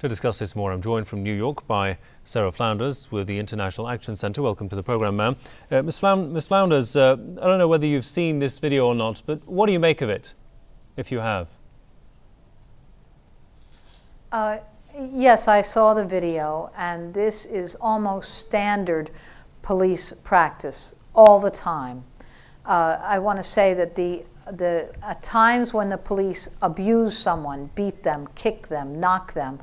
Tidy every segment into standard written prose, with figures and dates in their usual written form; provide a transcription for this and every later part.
To discuss this more, I'm joined from New York by Sarah Flounders with the International Action Centre. Welcome to the programme, ma'am. Ms. Flounders, I don't know whether you've seen this video or not, but what do you make of it, if you have? Yes, I saw the video, and this is almost standard police practice all the time. I want to say that at times when the police abuse someone, beat them, kick them, knock them,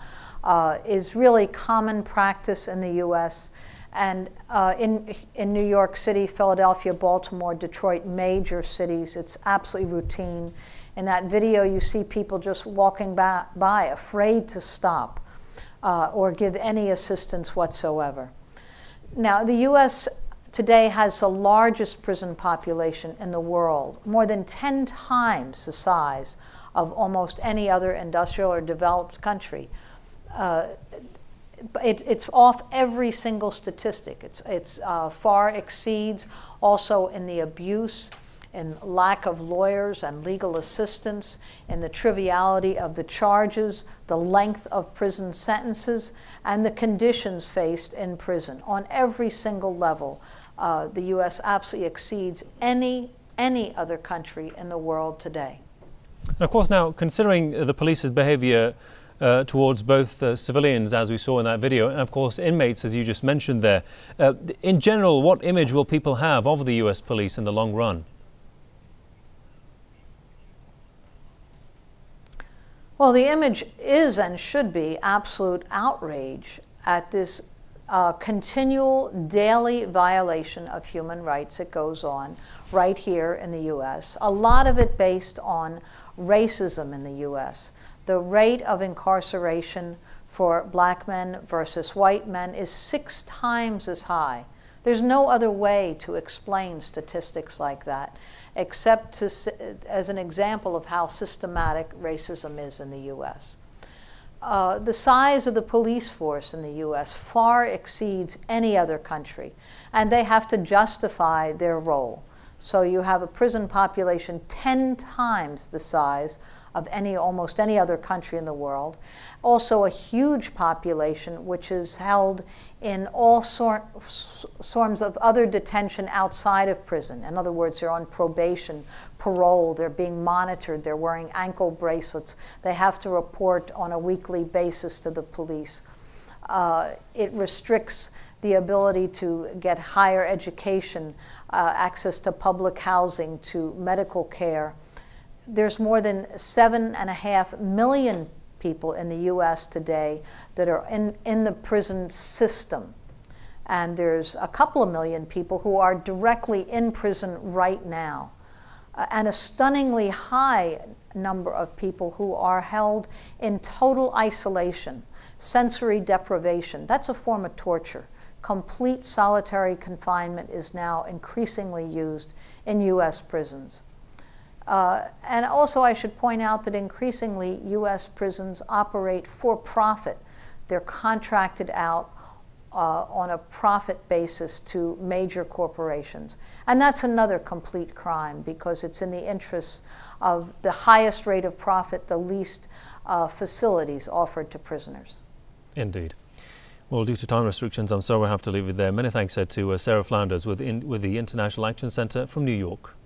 is really common practice in the U.S. and in New York City, Philadelphia, Baltimore, Detroit, major cities, it's absolutely routine. In that video, you see people just walking by, afraid to stop or give any assistance whatsoever. Now, the U.S. today has the largest prison population in the world, more than 10 times the size of almost any other industrial or developed country. It's off every single statistic. It's far exceeds also in the abuse, in lack of lawyers and legal assistance, in the triviality of the charges, the length of prison sentences, and the conditions faced in prison. On every single level, the U.S. absolutely exceeds any other country in the world today. And of course, now, considering the police's behaviour towards both civilians, as we saw in that video, and of course inmates, as you just mentioned there, in general, what image will people have of the U.S. police in the long run? Well, the image is and should be absolute outrage at this continual daily violation of human rights that goes on right here in the U.S. A lot of it based on racism in the U.S. The rate of incarceration for black men versus white men is 6 times as high. There's no other way to explain statistics like that except as an example of how systematic racism is in the U.S. The size of the police force in the U.S. far exceeds any other country, and they have to justify their role. So you have a prison population 10 times the size of almost any other country in the world. Also a huge population which is held in all forms of other detention outside of prison. In other words, they're on probation, parole, they're being monitored, they're wearing ankle bracelets, they have to report on a weekly basis to the police. It restricts the ability to get higher education, access to public housing, to medical care. There's more than 7.5 million people in the U.S. today that are in the prison system. And there's a couple of million people who are directly in prison right now. And a stunningly high number of people who are held in total isolation, sensory deprivation. That's a form of torture. Complete solitary confinement is now increasingly used in U.S. prisons. And also I should point out that increasingly U.S. prisons operate for profit. They're contracted out on a profit basis to major corporations. And that's another complete crime because it's in the interests of the highest rate of profit, the least facilities offered to prisoners. Indeed. Well, due to time restrictions, I'm sorry I have to leave it there. Many thanks to Sarah Flounders with the International Action Centre from New York.